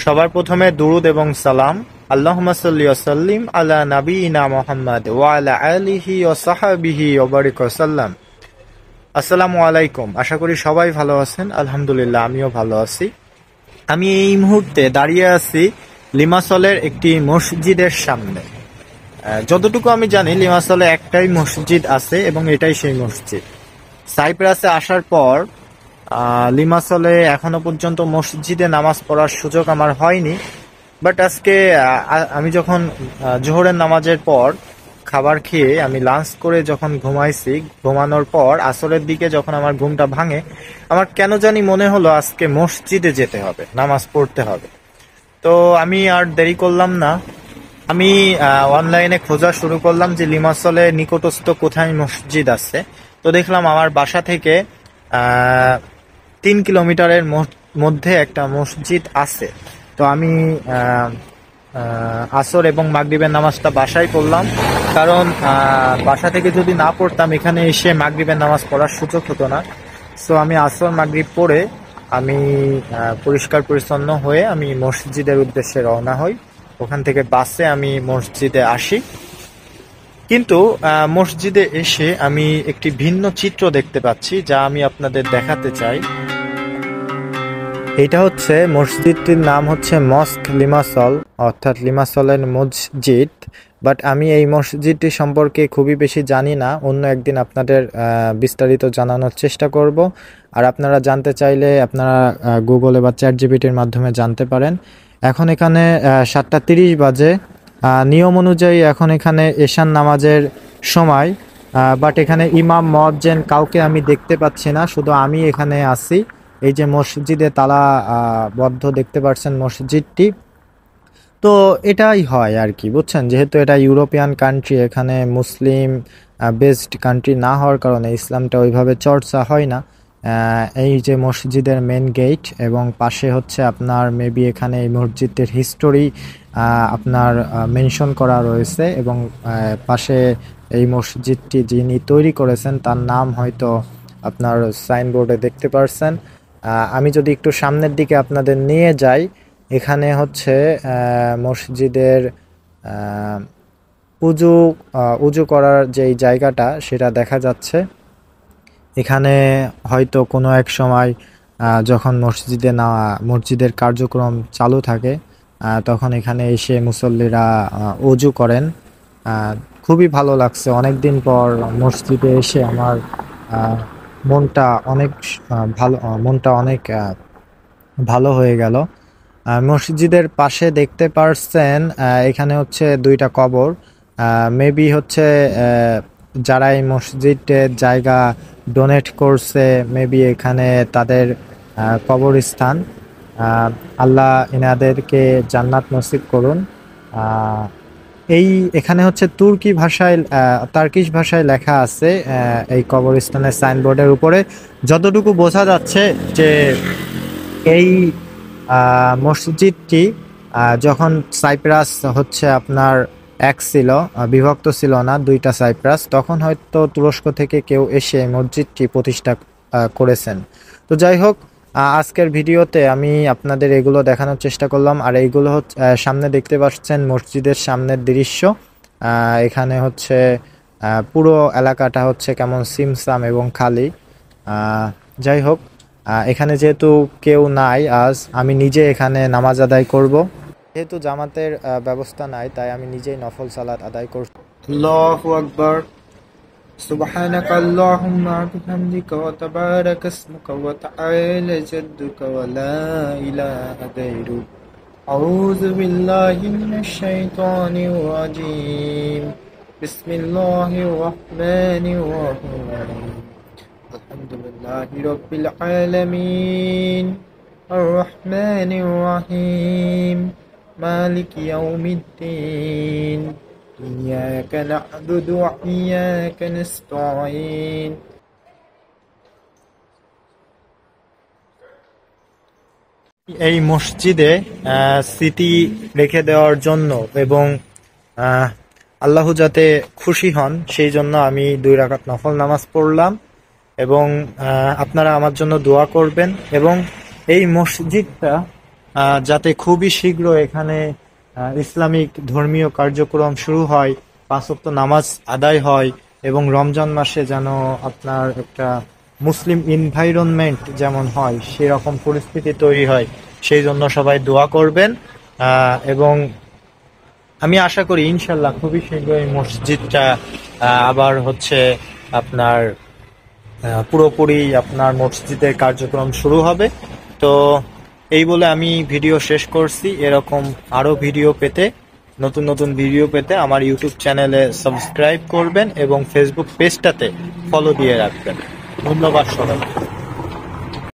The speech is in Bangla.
সবার প্রথমে দুরুদ এবং সালাম। আল্লাহুম্মা সাল্লি ওয়া সাল্লিম আলা নাবিয়িনা মুহাম্মাদ ওয়া আলা আলিহি ওয়া সাহবিহি ওয়া বারিক ওয়া সাল্লাম। আসসালামু আলাইকুম। আশা করি সবাই ভালো আছেন। আলহামদুলিল্লাহ, আমিও ভালো আছি। আমি এই মুহূর্তে দাঁড়িয়ে আছি লিমাসলের একটি মসজিদের সামনে। যতটুকু আমি জানি লিমাসলে একটাই মসজিদ আছে এবং এটাই সেই মসজিদ। সাইপ্রাসে আসার পর লিমাসলে এখনো পর্যন্ত মসজিদে নামাজ পড়ার সুযোগ আমার হয়নি। বাট আজকে আমি যখন জোহরের নামাজের পর খাবার খেয়ে আমি লাঞ্চ করে যখন ঘুমাইছি, ঘুমানোর পর আসরের দিকে যখন আমার ঘুমটা ভাঙে, আমার কেন জানি মনে হলো আজকে মসজিদে যেতে হবে, নামাজ পড়তে হবে। তো আমি আর দেরি করলাম না, আমি অনলাইনে খোঁজা শুরু করলাম যে লিমাসলে নিকটস্থ কোথায় মসজিদ আছে। তো দেখলাম আমার বাসা থেকে 3 কিলোমিটারের মধ্যে একটা মসজিদ আছে। তো আমি আসর এবং মাগরিবের নামাজটা বাসায় পড়লাম, কারণ বাসা থেকে যদি না পড়তাম এখানে এসে মাগরিবের নামাজ পড়ার সুযোগ হতো না। সো আমি আসর মাগরিব পড়ে আমি পরিষ্কার পরিচ্ছন্ন হয়ে আমি মসজিদের উদ্দেশ্যে রওনা হই। ওখান থেকে বাসে আমি মসজিদে আসি। কিন্তু মসজিদে এসে আমি একটি ভিন্ন চিত্র দেখতে পাচ্ছি, যা আমি আপনাদের দেখাতে চাই। এটা হচ্ছে মসজিদটির নাম হচ্ছে মস্ক লিমাসল, অর্থাৎ লিমাসলের মসজিদ। বাট আমি এই মসজিদটি সম্পর্কে খুবই বেশি জানি না। অন্য একদিন আপনাদের বিস্তারিত জানানোর চেষ্টা করব। আর আপনারা জানতে চাইলে আপনারা গুগলে বা চ্যাটজিপিটির মাধ্যমে জানতে পারেন। এখন এখানে 7:30 বাজে। নিয়ম অনুযায়ী এখন এখানে এশান নামাজের সময়। বাট এখানে ইমাম মুয়াজ্জিন কাউকে আমি দেখতে পাচ্ছি না, শুধু আমি এখানে আছি। এই যে মসজিদে তালা বদ্ধ দেখতে পাচ্ছেন মসজিদটি। তো এটাই হয় আর কি, বুঝছেন, যেহেতু এটা ইউরোপিয়ান কান্ট্রি, এখানে মুসলিম বেসড কান্ট্রি না হওয়ার কারণে ইসলামটা ওইভাবে চর্চা হয় না। এই যে মসজিদের মেন গেট এবং পাশে হচ্ছে আপনার মেবি এখানে এই মসজিদের হিস্টোরি আপনার মেনশন করা রয়েছে, এবং পাশে এই মসজিদটি যিনি তৈরি করেছেন তার নাম হয়তো আপনার সাইনবোর্ডে দেখতে পারছেন। আমি যদি একটু সামনের দিকে আপনাদের নিয়ে যাই, এখানে হচ্ছে মসজিদের উজু করার যেই জায়গাটা সেটা দেখা যাচ্ছে। এখানে হয়তো কোনো এক সময় যখন মসজিদের কার্যক্রম চালু থাকে তখন এখানে এসে মুসল্লিরা উজু করেন। খুবই ভালো লাগছে, অনেকদিন পর মসজিদে এসে আমার মনটা অনেক ভালো হয়ে গেল। মসজিদের পাশে দেখতে পারছেন এখানে হচ্ছে 2টা কবর। মেবি হচ্ছে যারা এই মসজিদের জায়গা ডোনেট করছে, মেবি এখানে তাদের কবরস্থান। আল্লাহ ইনাদেরকে জান্নাত নসিব করুন। এখানে হচ্ছে টার্কিশ ভাষায় লেখা আছে এই কবরস্থানের সাইনবোর্ডের উপরে। যতটুকু বোঝা যাচ্ছে যে এই মসজিদটি যখন সাইপ্রাস হচ্ছে আপনার এক ছিল, বিভক্ত ছিল না, 2টা সাইপ্রাস, তখন হয়তো তুরস্ক থেকে কেউ এসে মসজিদটি প্রতিষ্ঠা করেছেন। তো যাই হোক, আজকের ভিডিওতে আমি আপনাদের এগুলো দেখানোর চেষ্টা করলাম। আর এইগুলো হচ্ছে সামনে দেখতে পাচ্ছেন মসজিদের সামনের দৃশ্য। এখানে হচ্ছে পুরো এলাকাটা হচ্ছে কেমন সিমসাম এবং খালি। যাই হোক, এখানে যেহেতু কেউ নাই, আজ আমি নিজে এখানে নামাজ আদায় করব। যেহেতু জামাতের ব্যবস্থা নাই, তাই আমি নিজেই নফল সালাত আদায় করব। আল্লাহু আকবার। সুবহানাকা আল্লাহুম্মা বিহামদিকা ওয়া তাবারাকা ইসমুকা ওয়া তাআলা জাদ্দুকা ওয়া লা ইলাহা গায়রুক। আউযু বিল্লাহি মিনাশ শাইতানির রাজীম। বিসমিল্লাহির রাহমানির রাহিম। আলহামদুলিল্লাহি রাব্বিল আলামিন আর রহমানির রহিম মালিকি ইয়াউমিদ্দিন ইয়াকা না'বুদু ওয়া ইয়াকা নাস্তাঈন। এই মসজিদে স্মৃতি রেখে দেওয়ার জন্য এবং আল্লাহ যাতে খুশি হন সেই জন্য আমি 2 রাকাত নফল নামাজ পড়লাম। এবং আপনারা আমার জন্য দোয়া করবেন। এবং এই মসজিদটা যাতে খুবই শীঘ্র এখানে ইসলামিক ধর্মীয় কার্যক্রম শুরু হয়, পাঁচ ওয়াক্ত নামাজ আদায় হয় এবং রমজান মাসে যেন আপনার একটা মুসলিম এনভায়রনমেন্ট যেমন হয় সেরকম পরিস্থিতি তৈরি হয়, সেই জন্য সবাই দোয়া করবেন। এবং আমি আশা করি ইনশাল্লাহ খুবই শীঘ্রই মসজিদটা আবার হচ্ছে আপনার পুরোপুরি আপনার মসজিদের কার্যক্রম শুরু হবে। তো এই বলে আমি ভিডিও শেষ করছি। এরকম আরো ভিডিও পেতে, নতুন নতুন ভিডিও পেতে আমার ইউটিউব চ্যানেলে সাবস্ক্রাইব করবেন এবং ফেসবুক পেজটাতে ফলো দিয়ে রাখবেন। ধন্যবাদ সবাই।